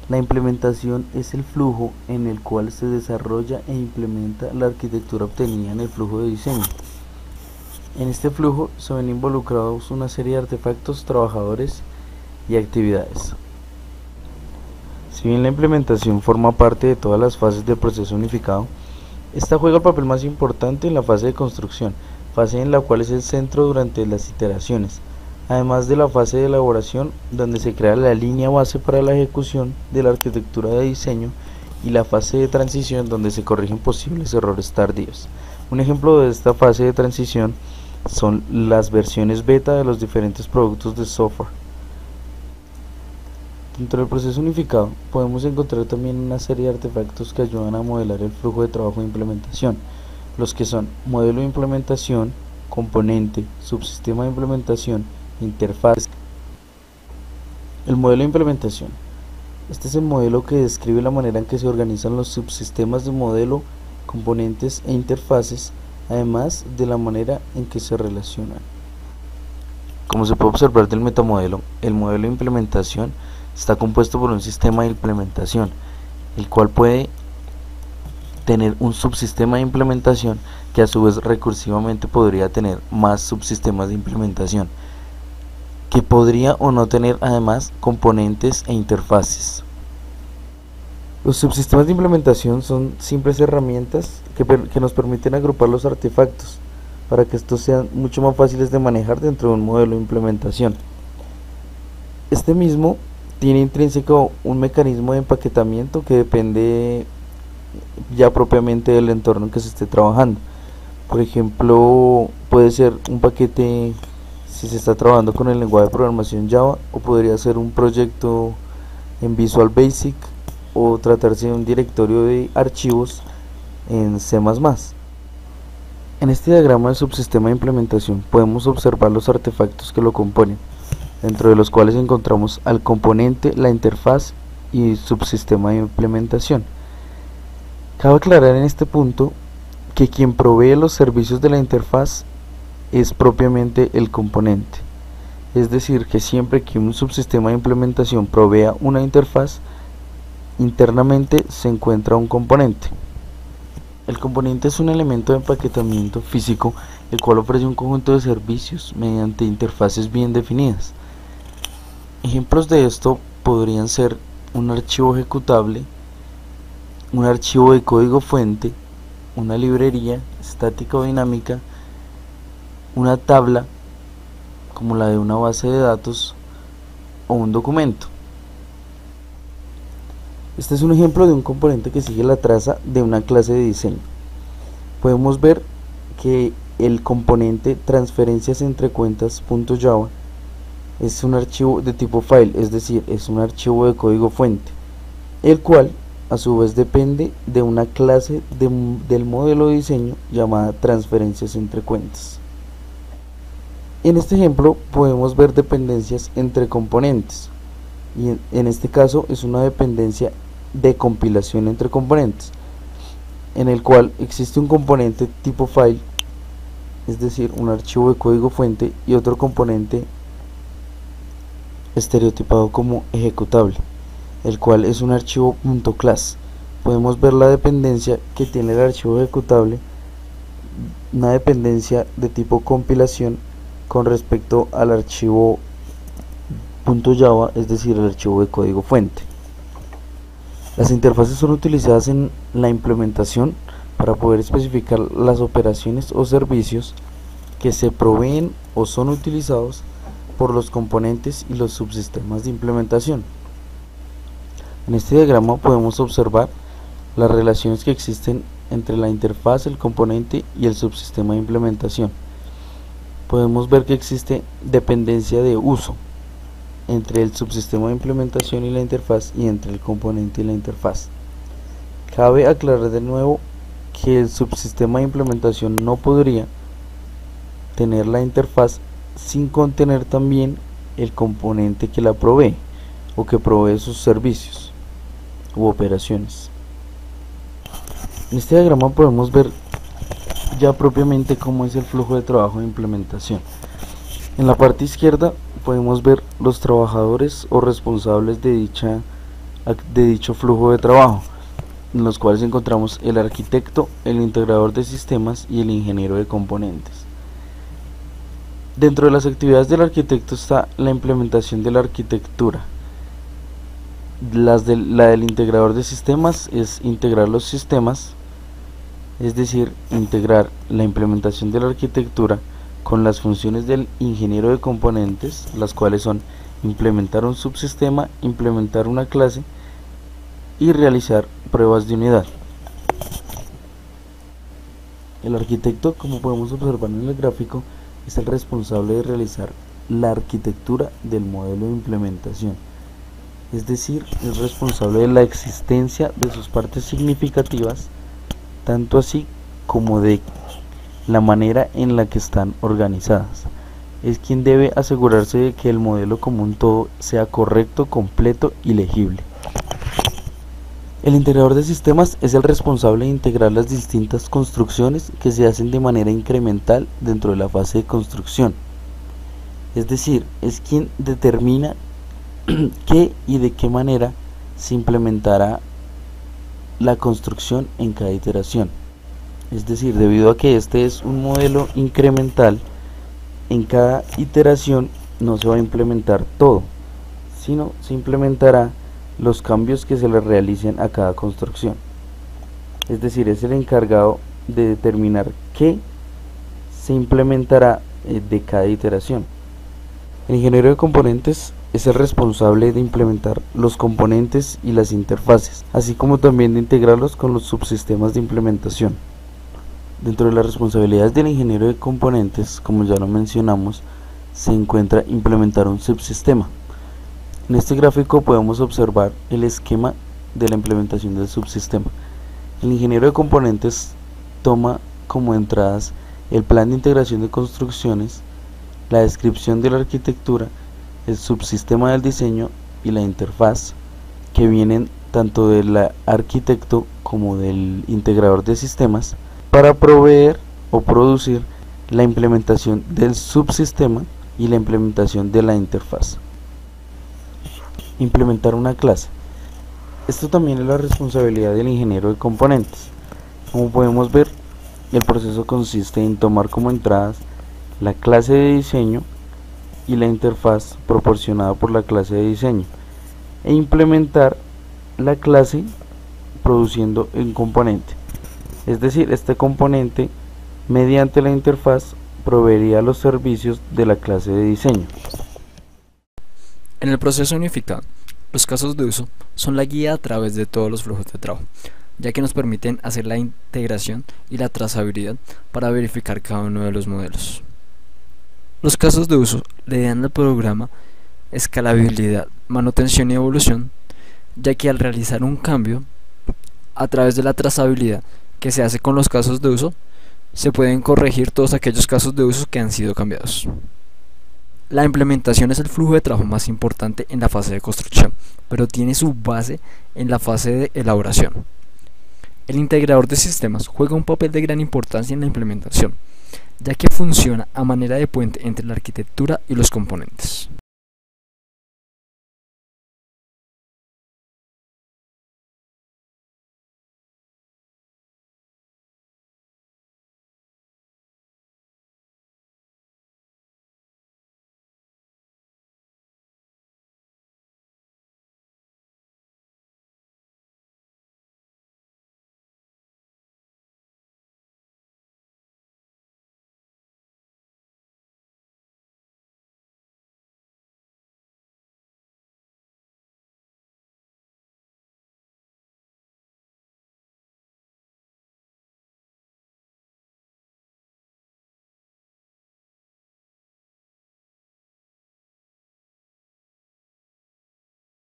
La implementación es el flujo en el cual se desarrolla e implementa la arquitectura obtenida en el flujo de diseño. En este flujo se ven involucrados una serie de artefactos, trabajadores y actividades. Si bien la implementación forma parte de todas las fases del proceso unificado, esta juega el papel más importante en la fase de construcción, fase en la cual es el centro durante las iteraciones, además de la fase de elaboración, donde se crea la línea base para la ejecución de la arquitectura de diseño, y la fase de transición, donde se corrigen posibles errores tardíos. Un ejemplo de esta fase de transición son las versiones beta de los diferentes productos de software. Dentro del proceso unificado podemos encontrar también una serie de artefactos que ayudan a modelar el flujo de trabajo de implementación, los que son modelo de implementación, componente, subsistema de implementación, interfaz. El modelo de implementación. Este es el modelo que describe la manera en que se organizan los subsistemas de modelo, componentes e interfaces, además de la manera en que se relacionan. Como se puede observar del metamodelo, el modelo de implementación está compuesto por un sistema de implementación, el cual puede tener un subsistema de implementación que a su vez recursivamente podría tener más subsistemas de implementación, que podría o no tener además componentes e interfaces. Los subsistemas de implementación son simples herramientas que nos permiten agrupar los artefactos para que estos sean mucho más fáciles de manejar dentro de un modelo de implementación. Este mismo tiene intrínseco un mecanismo de empaquetamiento que depende ya propiamente del entorno en que se esté trabajando. Por ejemplo, puede ser un paquete si se está trabajando con el lenguaje de programación Java, o podría ser un proyecto en Visual Basic, o tratarse de un directorio de archivos en C++. En este diagrama de subsistema de implementación podemos observar los artefactos que lo componen, dentro de los cuales encontramos al componente, la interfaz y subsistema de implementación. Cabe aclarar en este punto que quien provee los servicios de la interfaz es propiamente el componente, es decir, que siempre que un subsistema de implementación provea una interfaz, internamente se encuentra un componente. El componente es un elemento de empaquetamiento físico, el cual ofrece un conjunto de servicios mediante interfaces bien definidas. Ejemplos de esto podrían ser un archivo ejecutable, un archivo de código fuente, una librería estática o dinámica, una tabla como la de una base de datos o un documento. Este es un ejemplo de un componente que sigue la traza de una clase de diseño. Podemos ver que el componente transferencias entre cuentas.java es un archivo de tipo file, es decir, es un archivo de código fuente, el cual a su vez depende de una clase del modelo de diseño llamada transferencias entre cuentas. En este ejemplo podemos ver dependencias entre componentes, y en este caso es una dependencia de compilación entre componentes, en el cual existe un componente tipo file, es decir, un archivo de código fuente, y otro componente estereotipado como ejecutable, el cual es un archivo .class. Podemos ver la dependencia que tiene el archivo ejecutable, una dependencia de tipo compilación con respecto al archivo .java, es decir, el archivo de código fuente. Las interfaces son utilizadas en la implementación para poder especificar las operaciones o servicios que se proveen o son utilizados por los componentes y los subsistemas de implementación. En este diagrama podemos observar las relaciones que existen entre la interfaz, el componente y el subsistema de implementación. Podemos ver que existe dependencia de uso entre el subsistema de implementación y la interfaz, y entre el componente y la interfaz. Cabe aclarar de nuevo que el subsistema de implementación no podría tener la interfaz sin contener también el componente que la provee o que provee sus servicios u operaciones. En este diagrama podemos ver ya propiamente cómo es el flujo de trabajo de implementación. En la parte izquierda podemos ver los trabajadores o responsables de dicha de dicho flujo de trabajo, en los cuales encontramos el arquitecto, el integrador de sistemas y el ingeniero de componentes. Dentro de las actividades del arquitecto está la implementación de la arquitectura. La del integrador de sistemas es integrar los sistemas, es decir, integrar la implementación de la arquitectura con las funciones del ingeniero de componentes, las cuales son implementar un subsistema, implementar una clase y realizar pruebas de unidad. El arquitecto, como podemos observar en el gráfico, es el responsable de realizar la arquitectura del modelo de implementación, es decir, es responsable de la existencia de sus partes significativas, tanto así como de la manera en la que están organizadas. Es quien debe asegurarse de que el modelo como un todo sea correcto, completo y legible. El integrador de sistemas es el responsable de integrar las distintas construcciones que se hacen de manera incremental dentro de la fase de construcción. Es decir, es quien determina qué y de qué manera se implementará la construcción en cada iteración. Es decir, debido a que este es un modelo incremental, en cada iteración no se va a implementar todo, sino se implementará los cambios que se le realicen a cada construcción. Es decir, es el encargado de determinar qué se implementará de cada iteración. El ingeniero de componentes es el responsable de implementar los componentes y las interfaces, así como también de integrarlos con los subsistemas de implementación. Dentro de las responsabilidades del ingeniero de componentes, como ya lo mencionamos, se encuentra implementar un subsistema. En este gráfico podemos observar el esquema de la implementación del subsistema. El ingeniero de componentes toma como entradas el plan de integración de construcciones, la descripción de la arquitectura, el subsistema del diseño y la interfaz, que vienen tanto del arquitecto como del integrador de sistemas, para proveer o producir la implementación del subsistema y la implementación de la interfaz. Implementar una clase. Esto también es la responsabilidad del ingeniero de componentes. Como podemos ver, el proceso consiste en tomar como entradas la clase de diseño y la interfaz proporcionada por la clase de diseño e implementar la clase produciendo un componente. Es decir, este componente mediante la interfaz proveería los servicios de la clase de diseño. En el proceso unificado, los casos de uso son la guía a través de todos los flujos de trabajo, ya que nos permiten hacer la integración y la trazabilidad para verificar cada uno de los modelos. Los casos de uso le dan al programa escalabilidad, manutención y evolución, ya que al realizar un cambio a través de la trazabilidad que se hace con los casos de uso, se pueden corregir todos aquellos casos de uso que han sido cambiados. La implementación es el flujo de trabajo más importante en la fase de construcción, pero tiene su base en la fase de elaboración. El integrador de sistemas juega un papel de gran importancia en la implementación, ya que funciona a manera de puente entre la arquitectura y los componentes.